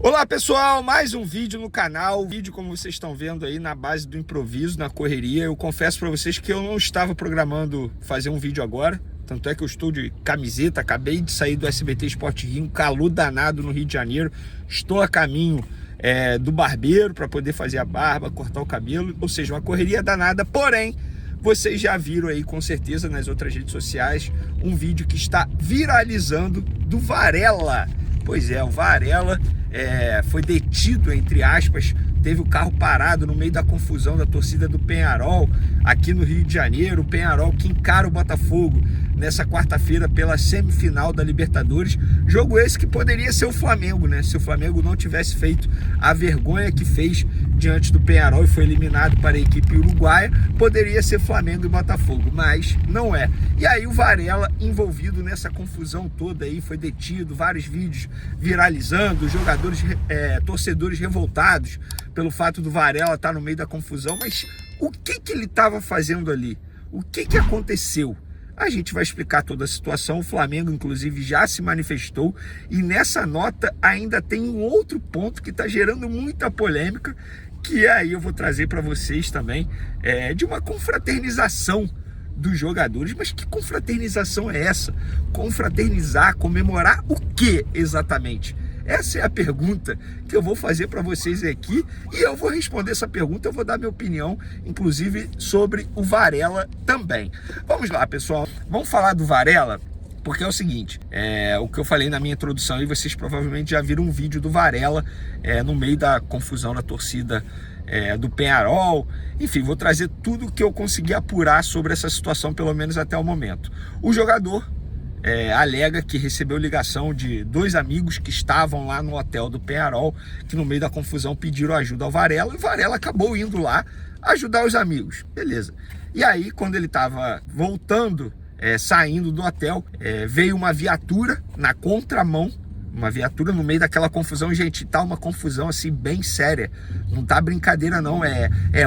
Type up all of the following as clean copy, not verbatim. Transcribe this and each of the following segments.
Olá pessoal, mais um vídeo no canal. Vídeo como vocês estão vendo aí na base do improviso, na correria. Eu confesso para vocês que eu não estava programando fazer um vídeo agora. Tanto é que eu estou de camiseta, acabei de sair do SBT Esporte Rio, um calor danado no Rio de Janeiro. Estou a caminho do barbeiro para poder fazer a barba, cortar o cabelo. Ou seja, uma correria danada, porém, vocês já viram aí com certeza nas outras redes sociais um vídeo que está viralizando do Varela. Pois é, o Varela foi detido, entre aspas, teve o carro parado no meio da confusão da torcida do Peñarol, aqui no Rio de Janeiro. O Peñarol que encara o Botafogo nessa quarta-feira pela semifinal da Libertadores. Jogo esse que poderia ser o Flamengo, né? Se o Flamengo não tivesse feito a vergonha que fez diante do Peñarol e foi eliminado para a equipe uruguaia, poderia ser Flamengo e Botafogo, mas não é. E aí o Varela, envolvido nessa confusão toda aí, foi detido, vários vídeos viralizando, jogadores, torcedores revoltados pelo fato do Varela estar no meio da confusão. Mas o que ele estava fazendo ali? O que aconteceu? A gente vai explicar toda a situação. O Flamengo, inclusive, já se manifestou. E nessa nota ainda tem um outro ponto que está gerando muita polêmica, que aí eu vou trazer para vocês também, de uma confraternização dos jogadores. Mas que confraternização é essa? Confraternizar, comemorar o que exatamente? Essa é a pergunta que eu vou fazer para vocês aqui, e eu vou responder essa pergunta, eu vou dar minha opinião, inclusive, sobre o Varela também. Vamos lá, pessoal, vamos falar do Varela, porque é o seguinte, o que eu falei na minha introdução, e vocês provavelmente já viram um vídeo do Varela no meio da confusão da torcida do Peñarol. Enfim, vou trazer tudo que eu consegui apurar sobre essa situação, pelo menos até o momento. O jogador alega que recebeu ligação de dois amigos que estavam lá no hotel do Peñarol, que no meio da confusão pediram ajuda ao Varela, e o Varela acabou indo lá ajudar os amigos. Beleza. E aí, quando ele estava voltando, saindo do hotel, veio uma viatura na contramão, uma viatura no meio daquela confusão. Gente, tá uma confusão assim bem séria, não tá brincadeira não,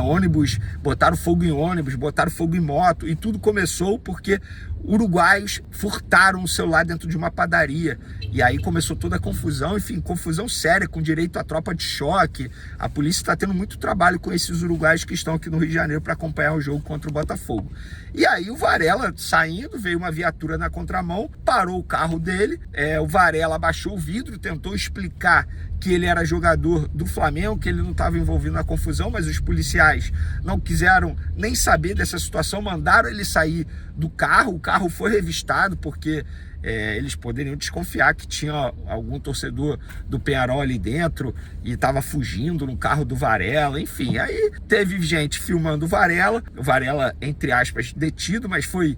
ônibus, botaram fogo em ônibus, botaram fogo em moto, e tudo começou porque uruguaios furtaram o celular dentro de uma padaria, e aí começou toda a confusão. Enfim, confusão séria, com direito à tropa de choque. A polícia está tendo muito trabalho com esses uruguaios que estão aqui no Rio de Janeiro para acompanhar o jogo contra o Botafogo. E aí o Varela saindo, veio uma viatura na contramão, parou o carro dele, o Varela abaixou o vidro, tentou explicar que ele era jogador do Flamengo, que ele não estava envolvido na confusão, mas os policiais não quiseram nem saber dessa situação, mandaram ele sair do carro. O carro foi revistado porque eles poderiam desconfiar que tinha algum torcedor do Peñarol ali dentro e estava fugindo no carro do Varela. Enfim, aí teve gente filmando o Varela, entre aspas, detido, mas foi,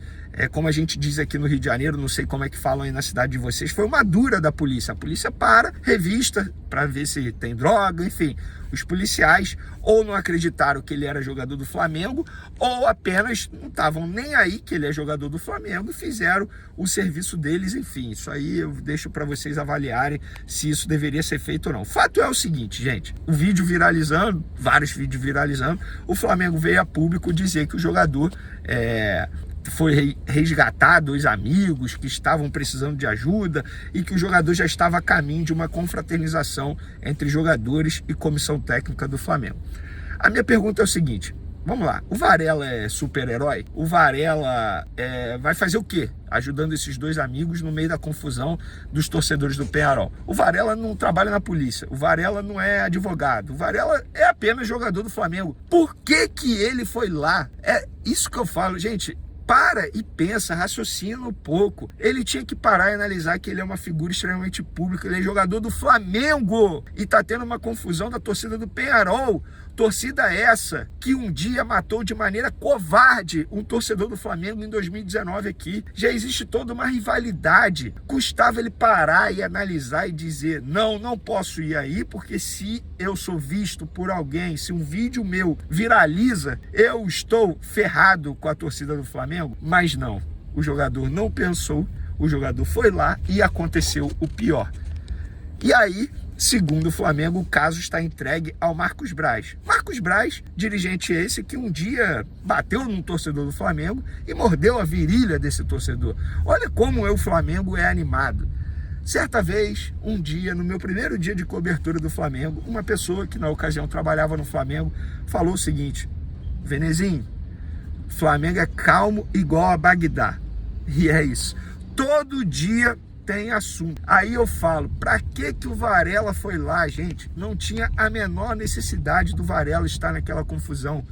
como a gente diz aqui no Rio de Janeiro, não sei como é que falam aí na cidade de vocês, foi uma dura da polícia. A polícia para, revista para ver se tem droga. Enfim, os policiais ou não acreditaram que ele era jogador do Flamengo, ou apenas não estavam nem aí que ele é jogador do Flamengo e fizeram o serviço deles. Enfim, isso aí eu deixo para vocês avaliarem se isso deveria ser feito ou não. O fato é o seguinte, gente, o vídeo viralizando, vários vídeos viralizando, o Flamengo veio a público dizer que o jogador foi resgatar dois amigos que estavam precisando de ajuda, e que o jogador já estava a caminho de uma confraternização entre jogadores e comissão técnica do Flamengo. A minha pergunta é o seguinte, vamos lá, o Varela é super-herói? O Varela vai fazer o quê ajudando esses dois amigos no meio da confusão dos torcedores do Peñarol? O Varela não trabalha na polícia, o Varela não é advogado, o Varela é apenas jogador do Flamengo. Por que ele foi lá? É isso que eu falo, gente. Para e pensa, raciocina um pouco. Ele tinha que parar e analisar que ele é uma figura extremamente pública, ele é jogador do Flamengo e tá tendo uma confusão da torcida do Peñarol. Torcida essa que um dia matou de maneira covarde um torcedor do Flamengo em 2019 aqui. Já existe toda uma rivalidade. Custava ele parar e analisar e dizer, não posso ir aí, porque se eu sou visto por alguém, se um vídeo meu viraliza, eu estou ferrado com a torcida do Flamengo. Mas não, o jogador não pensou, o jogador foi lá e aconteceu o pior. E aí, segundo o Flamengo, o caso está entregue ao Marcos Braz. Marcos Braz, dirigente esse que um dia bateu num torcedor do Flamengo e mordeu a virilha desse torcedor. Olha como o Flamengo é animado. Certa vez, um dia, no meu primeiro dia de cobertura do Flamengo, uma pessoa que na ocasião trabalhava no Flamengo falou o seguinte: Venezinho, Flamengo é calmo igual a Bagdá. E é isso. Todo dia tem assunto. Aí eu falo, pra que o Varela foi lá, gente? Não tinha a menor necessidade do Varela estar naquela confusão.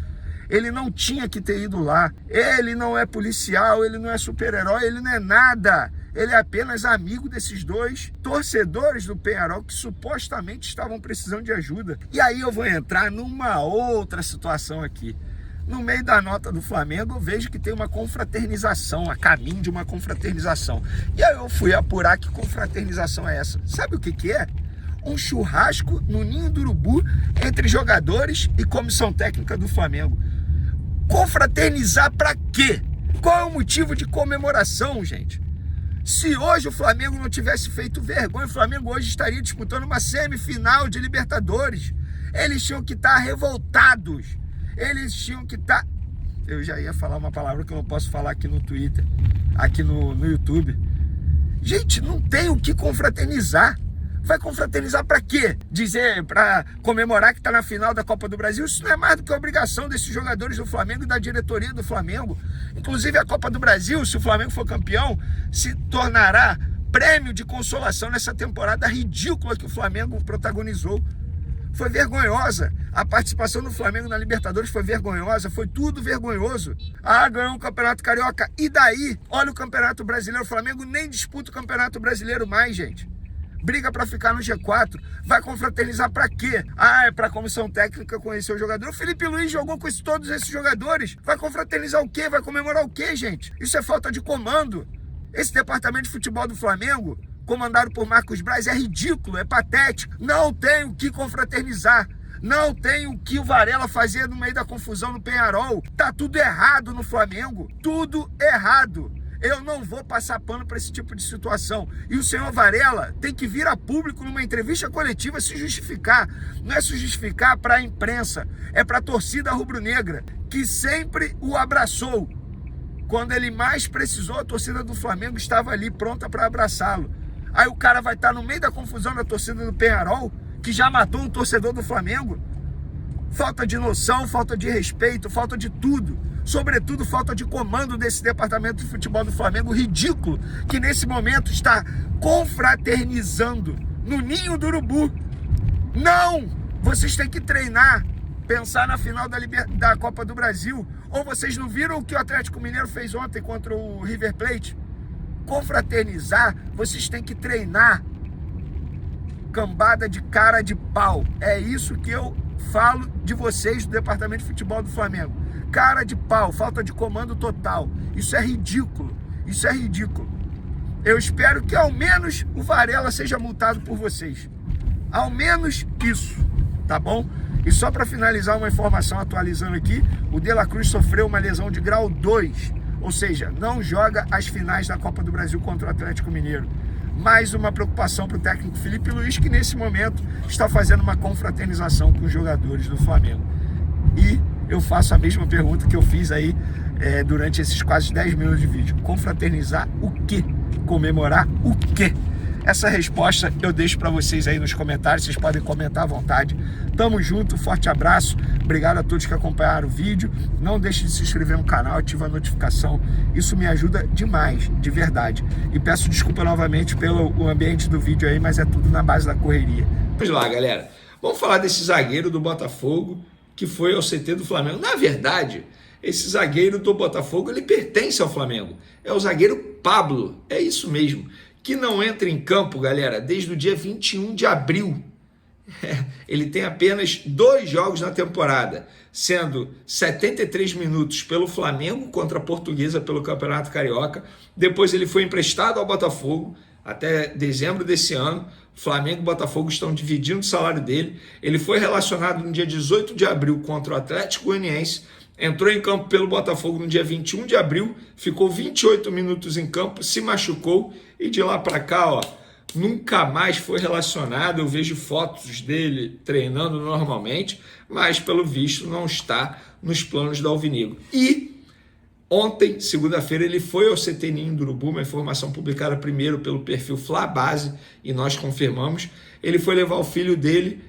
Ele não tinha que ter ido lá. Ele não é policial, ele não é super-herói, ele não é nada. Ele é apenas amigo desses dois torcedores do Peñarol que supostamente estavam precisando de ajuda. E aí eu vou entrar numa outra situação aqui. No meio da nota do Flamengo, eu vejo que tem uma confraternização, a caminho de uma confraternização. E aí eu fui apurar que confraternização é essa. Sabe o que é? Um churrasco no Ninho do Urubu entre jogadores e comissão técnica do Flamengo. Confraternizar pra quê? Qual é o motivo de comemoração, gente? Se hoje o Flamengo não tivesse feito vergonha, o Flamengo hoje estaria disputando uma semifinal de Libertadores. Eles tinham que estar revoltados. Eles tinham que estar... Eu já ia falar uma palavra que eu não posso falar aqui no Twitter, aqui no YouTube. Gente, não tem o que confraternizar. Vai confraternizar para quê? Dizer, para comemorar que está na final da Copa do Brasil? Isso não é mais do que obrigação desses jogadores do Flamengo e da diretoria do Flamengo. Inclusive a Copa do Brasil, se o Flamengo for campeão, se tornará prêmio de consolação nessa temporada ridícula que o Flamengo protagonizou. Foi vergonhosa. A participação do Flamengo na Libertadores foi vergonhosa, foi tudo vergonhoso. Ah, ganhou um Campeonato Carioca. E daí? Olha o Campeonato Brasileiro. O Flamengo nem disputa o Campeonato Brasileiro mais, gente. Briga para ficar no G4. Vai confraternizar para quê? Ah, é para a comissão técnica conhecer o jogador. O Felipe Luiz jogou com todos esses jogadores. Vai confraternizar o quê? Vai comemorar o quê, gente? Isso é falta de comando. Esse departamento de futebol do Flamengo, comandado por Marcos Braz, é ridículo, é patético. Não tem o que confraternizar. Não tem o que o Varela fazer no meio da confusão no Peñarol. Tá tudo errado no Flamengo. Tudo errado. Eu não vou passar pano para esse tipo de situação. E o senhor Varela tem que vir a público numa entrevista coletiva se justificar. Não é se justificar para a imprensa, é para a torcida rubro-negra, que sempre o abraçou. Quando ele mais precisou, a torcida do Flamengo estava ali pronta para abraçá-lo. Aí o cara vai estar no meio da confusão da torcida do Peñarol, que já matou um torcedor do Flamengo. Falta de noção, falta de respeito, falta de tudo. Sobretudo, falta de comando desse departamento de futebol do Flamengo ridículo, que nesse momento está confraternizando no Ninho do Urubu. Não! Vocês têm que treinar, pensar na final da Copa do Brasil. Ou vocês não viram o que o Atlético Mineiro fez ontem contra o River Plate? Confraternizar, vocês têm que treinar. Cambada de cara de pau. É isso que eu falo de vocês do departamento de futebol do Flamengo. Cara de pau, falta de comando total. Isso é ridículo. Isso é ridículo. Eu espero que ao menos o Varela seja multado por vocês. Ao menos isso, tá bom? E só para finalizar uma informação atualizando aqui, o De La Cruz sofreu uma lesão de grau 2, ou seja, não joga as finais da Copa do Brasil contra o Atlético Mineiro. Mais uma preocupação para o técnico Felipe Luiz, que nesse momento está fazendo uma confraternização com os jogadores do Flamengo. E eu faço a mesma pergunta que eu fiz aí durante esses quase 10 minutos de vídeo. Confraternizar o quê? Comemorar o quê? Essa resposta eu deixo para vocês aí nos comentários, vocês podem comentar à vontade. Tamo junto, forte abraço, obrigado a todos que acompanharam o vídeo. Não deixe de se inscrever no canal, ativa a notificação, isso me ajuda demais, de verdade. E peço desculpa novamente pelo ambiente do vídeo aí, mas é tudo na base da correria. Vamos lá, galera, vamos falar desse zagueiro do Botafogo, que foi ao CT do Flamengo. Na verdade, esse zagueiro do Botafogo, ele pertence ao Flamengo. É o zagueiro Pablo, é isso mesmo, que não entra em campo, galera, desde o dia 21 de abril. Ele tem apenas 2 jogos na temporada, sendo 73 minutos pelo Flamengo contra a Portuguesa pelo Campeonato Carioca. Depois ele foi emprestado ao Botafogo até dezembro desse ano. Flamengo e Botafogo estão dividindo o salário dele. Ele foi relacionado no dia 18 de abril contra o Atlético Goianiense. Entrou em campo pelo Botafogo no dia 21 de abril, ficou 28 minutos em campo, se machucou e de lá para cá, ó, nunca mais foi relacionado. Eu vejo fotos dele treinando normalmente, mas pelo visto não está nos planos do Alvinegro. E Ontem, segunda-feira, ele foi ao CT Ninho do Urubu, uma informação publicada primeiro pelo perfil Flabase, e nós confirmamos. Ele foi levar o filho dele,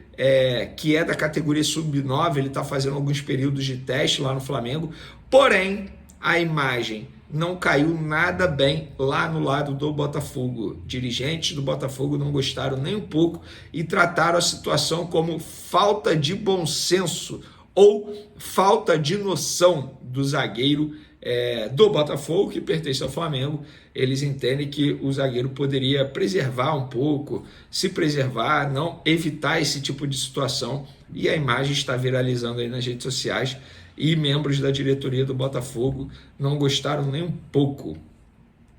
que é da categoria sub-9, ele está fazendo alguns períodos de teste lá no Flamengo, porém, a imagem não caiu nada bem lá no lado do Botafogo. Dirigentes do Botafogo não gostaram nem um pouco e trataram a situação como falta de bom senso ou falta de noção do zagueiro do Botafogo, que pertence ao Flamengo. Eles entendem que o zagueiro poderia preservar um pouco, se preservar, não evitar esse tipo de situação, e a imagem está viralizando aí nas redes sociais, e membros da diretoria do Botafogo não gostaram nem um pouco.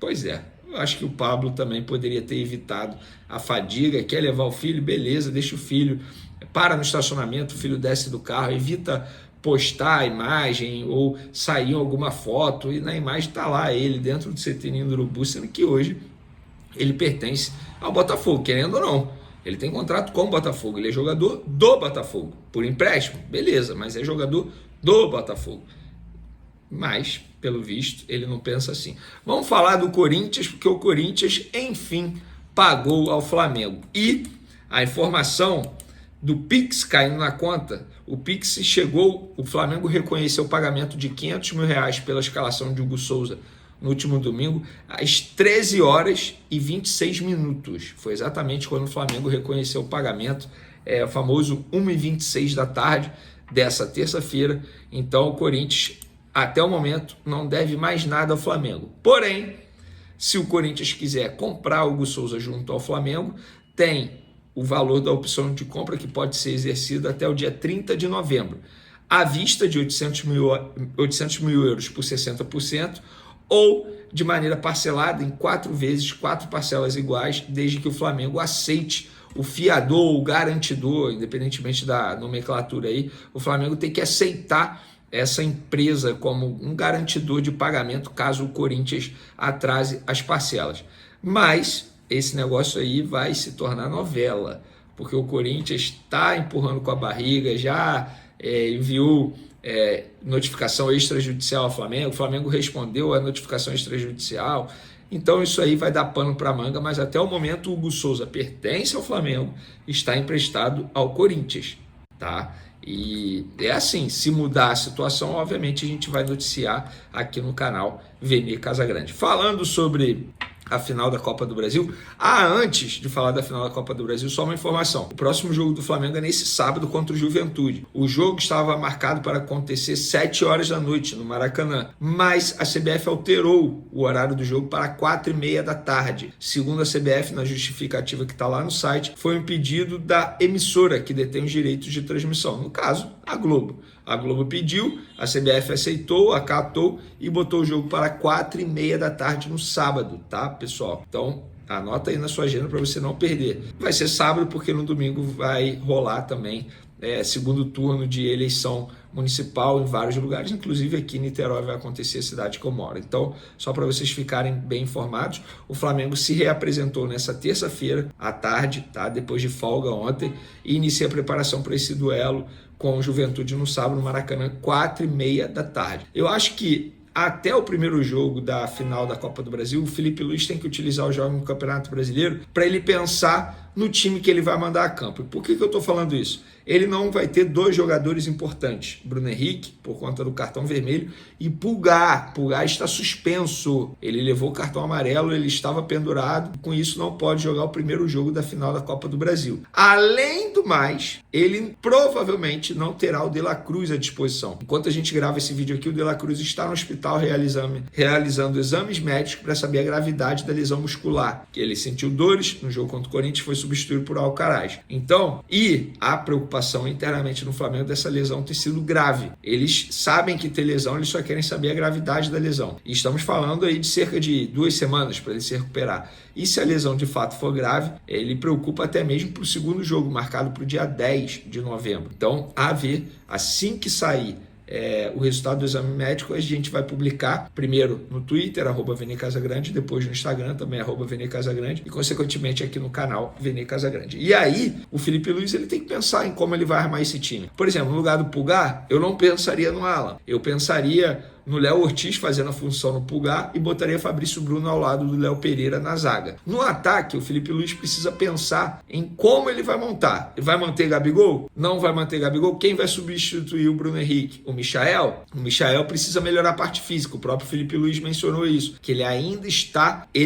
Pois é, eu acho que o Pablo também poderia ter evitado a fadiga. Quer levar o filho? Beleza, deixa o filho, para no estacionamento, o filho desce do carro, evita postar a imagem ou sair em alguma foto, e na imagem está lá ele dentro do CT Ninho do Urubu, sendo que hoje ele pertence ao Botafogo, querendo ou não. Ele tem contrato com o Botafogo, ele é jogador do Botafogo, por empréstimo, beleza, mas é jogador do Botafogo. Mas, pelo visto, ele não pensa assim. Vamos falar do Corinthians, porque o Corinthians, enfim, pagou ao Flamengo. E a informação do Pix caindo na conta, o Pix chegou, o Flamengo reconheceu o pagamento de R$500 mil pela escalação de Hugo Souza no último domingo, às 13 horas e 26 minutos. Foi exatamente quando o Flamengo reconheceu o pagamento, o famoso 1h26 da tarde dessa terça-feira. Então o Corinthians, até o momento, não deve mais nada ao Flamengo. Porém, se o Corinthians quiser comprar o Hugo Souza junto ao Flamengo, tem o valor da opção de compra que pode ser exercido até o dia 30 de novembro, à vista de 800 mil euros por 60%, ou de maneira parcelada em 4 vezes, 4 parcelas iguais, desde que o Flamengo aceite o fiador, o garantidor, independentemente da nomenclatura aí. O Flamengo tem que aceitar essa empresa como um garantidor de pagamento caso o Corinthians atrase as parcelas. Mas esse negócio aí vai se tornar novela, porque o Corinthians está empurrando com a barriga, já enviou notificação extrajudicial ao Flamengo, o Flamengo respondeu a notificação extrajudicial. Então isso aí vai dar pano para manga, mas até o momento o Hugo Souza pertence ao Flamengo, está emprestado ao Corinthians, tá? E é assim, se mudar a situação, obviamente a gente vai noticiar aqui no canal Vene Casagrande. Falando sobre a final da Copa do Brasil. Antes de falar da final da Copa do Brasil, só uma informação. O próximo jogo do Flamengo é nesse sábado contra o Juventude. O jogo estava marcado para acontecer 7 horas da noite no Maracanã, mas a CBF alterou o horário do jogo para 4h30 da tarde. Segundo a CBF, na justificativa que está lá no site, foi um pedido da emissora que detém os direitos de transmissão, no caso, a Globo. A Globo pediu, a CBF aceitou, acatou e botou o jogo para 4h30 da tarde no sábado, tá, pessoal? Então, anota aí na sua agenda para você não perder. Vai ser sábado porque no domingo vai rolar também segundo turno de eleição municipal em vários lugares, inclusive aqui em Niterói vai acontecer, a cidade que eu moro. Então, só para vocês ficarem bem informados, o Flamengo se reapresentou nessa terça-feira à tarde, tá? Depois de folga ontem, e inicia a preparação para esse duelo com o Juventude no sábado no Maracanã, 4h30 da tarde. Eu acho que até o primeiro jogo da final da Copa do Brasil, o Felipe Luiz tem que utilizar o jogo no Campeonato Brasileiro para ele pensar no time que ele vai mandar a campo. E por que eu estou falando isso? Ele não vai ter 2 jogadores importantes, Bruno Henrique, por conta do cartão vermelho, e Pulgar. Pulgar está suspenso. Ele levou o cartão amarelo, ele estava pendurado, com isso não pode jogar o primeiro jogo da final da Copa do Brasil. Além do mais, ele provavelmente não terá o De La Cruz à disposição. Enquanto a gente grava esse vídeo aqui, o De La Cruz está no hospital realizando exames médicos para saber a gravidade da lesão muscular, que ele sentiu dores no jogo contra o Corinthians, foi substituído por Alcaraz. Então, a preocupação internamente no Flamengo dessa lesão ter sido grave. Eles sabem que tem lesão, eles só querem saber a gravidade da lesão. E estamos falando aí de cerca de 2 semanas para ele se recuperar. E se a lesão de fato for grave, ele preocupa até mesmo para o segundo jogo, marcado para o dia 10 de novembro. Então, a ver, assim que sair o resultado do exame médico, a gente vai publicar primeiro no Twitter, @VeneCasagrande, depois no Instagram, também @VeneCasagrande, e consequentemente aqui no canal Vene Casagrande. E aí, o Felipe Luiz ele tem que pensar em como ele vai armar esse time. Por exemplo, no lugar do Pulgar, eu não pensaria no Alan, eu pensaria no Léo Ortiz fazendo a função no Pulgar e botaria Fabrício Bruno ao lado do Léo Pereira na zaga. No ataque, o Felipe Luiz precisa pensar em como ele vai montar. Ele vai manter Gabigol? Não vai manter Gabigol? Quem vai substituir o Bruno Henrique? O Michael? O Michael precisa melhorar a parte física. O próprio Felipe Luiz mencionou isso, que ele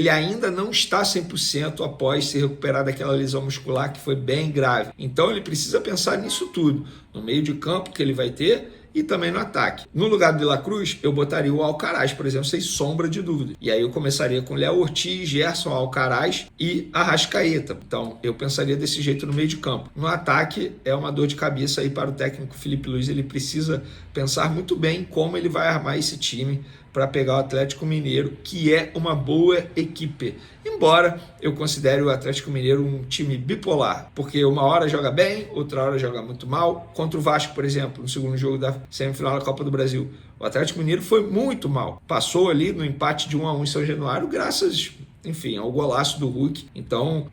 ainda não está 100% após se recuperar daquela lesão muscular que foi bem grave. Então ele precisa pensar nisso tudo, no meio de campo que ele vai ter e também no ataque. No lugar do De La Cruz, eu botaria o Alcaraz, por exemplo, sem sombra de dúvida. E aí eu começaria com Léo Ortiz, Gerson, Alcaraz e Arrascaeta. Então eu pensaria desse jeito no meio de campo. No ataque é uma dor de cabeça aí para o técnico Felipe Luiz. Ele precisa pensar muito bem como ele vai armar esse time para pegar o Atlético Mineiro, que é uma boa equipe. Embora eu considere o Atlético Mineiro um time bipolar, porque uma hora joga bem, outra hora joga muito mal. Contra o Vasco, por exemplo, no segundo jogo da semifinal da Copa do Brasil, o Atlético Mineiro foi muito mal. Passou ali no empate de 1-1 em São Januário, graças, enfim, ao golaço do Hulk. Então,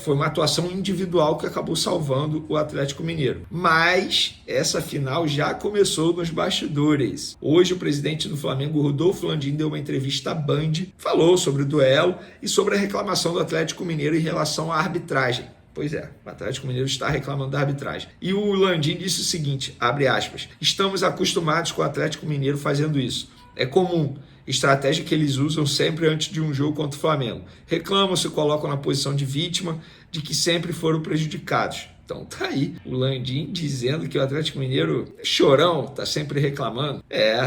foi uma atuação individual que acabou salvando o Atlético Mineiro. Mas essa final já começou nos bastidores. Hoje, o presidente do Flamengo, Rodolfo Landim, deu uma entrevista à Band, falou sobre o duelo e sobre a reclamação do Atlético Mineiro em relação à arbitragem. Pois é, o Atlético Mineiro está reclamando da arbitragem. E o Landim disse o seguinte, abre aspas, estamos acostumados com o Atlético Mineiro fazendo isso. É comum. Estratégia que eles usam sempre antes de um jogo contra o Flamengo. Reclamam, se colocam na posição de vítima, de que sempre foram prejudicados. Então tá aí o Landim dizendo que o Atlético Mineiro é chorão, tá sempre reclamando.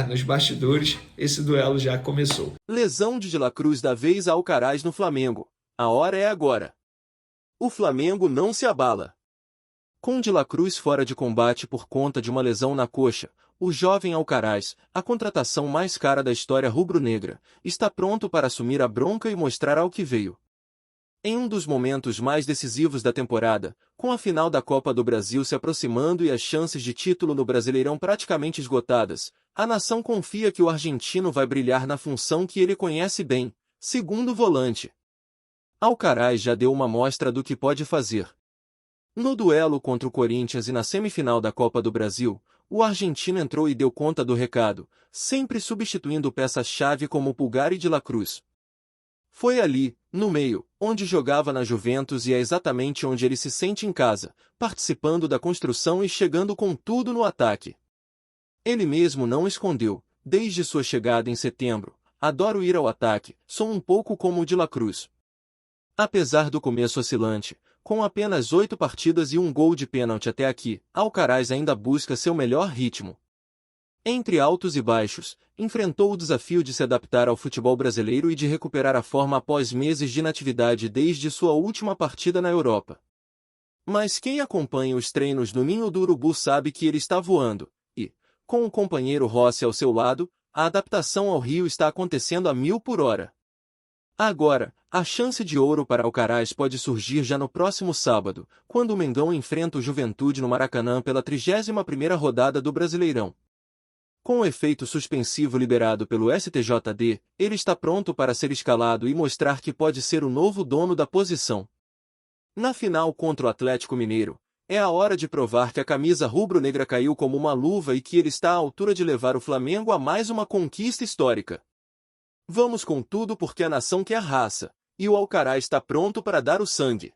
Nos bastidores esse duelo já começou. Lesão de La Cruz dá vez a Alcaraz no Flamengo. A hora é agora. O Flamengo não se abala. Com De La Cruz fora de combate por conta de uma lesão na coxa, o jovem Alcaraz, a contratação mais cara da história rubro-negra, está pronto para assumir a bronca e mostrar ao que veio. Em um dos momentos mais decisivos da temporada, com a final da Copa do Brasil se aproximando e as chances de título no Brasileirão praticamente esgotadas, a nação confia que o argentino vai brilhar na função que ele conhece bem, segundo volante. Alcaraz já deu uma amostra do que pode fazer. No duelo contra o Corinthians e na semifinal da Copa do Brasil, o argentino entrou e deu conta do recado, sempre substituindo peças-chave como Pulgar e De La Cruz. Foi ali, no meio, onde jogava na Juventus e é exatamente onde ele se sente em casa, participando da construção e chegando com tudo no ataque. Ele mesmo não escondeu, desde sua chegada em setembro, adoro ir ao ataque, sou um pouco como o De La Cruz. Apesar do começo oscilante, com apenas 8 partidas e um gol de pênalti até aqui, Alcaraz ainda busca seu melhor ritmo. Entre altos e baixos, enfrentou o desafio de se adaptar ao futebol brasileiro e de recuperar a forma após meses de inatividade desde sua última partida na Europa. Mas quem acompanha os treinos no Ninho do Urubu sabe que ele está voando, e, com o companheiro Rossi ao seu lado, a adaptação ao Rio está acontecendo a 1000 por hora. Agora, a chance de ouro para Alcaraz pode surgir já no próximo sábado, quando o Mengão enfrenta o Juventude no Maracanã pela 31ª rodada do Brasileirão. Com o efeito suspensivo liberado pelo STJD, ele está pronto para ser escalado e mostrar que pode ser o novo dono da posição. Na final contra o Atlético Mineiro, é a hora de provar que a camisa rubro-negra caiu como uma luva e que ele está à altura de levar o Flamengo a mais uma conquista histórica. Vamos com tudo porque a nação quer raça, e o Alcaraz está pronto para dar o sangue.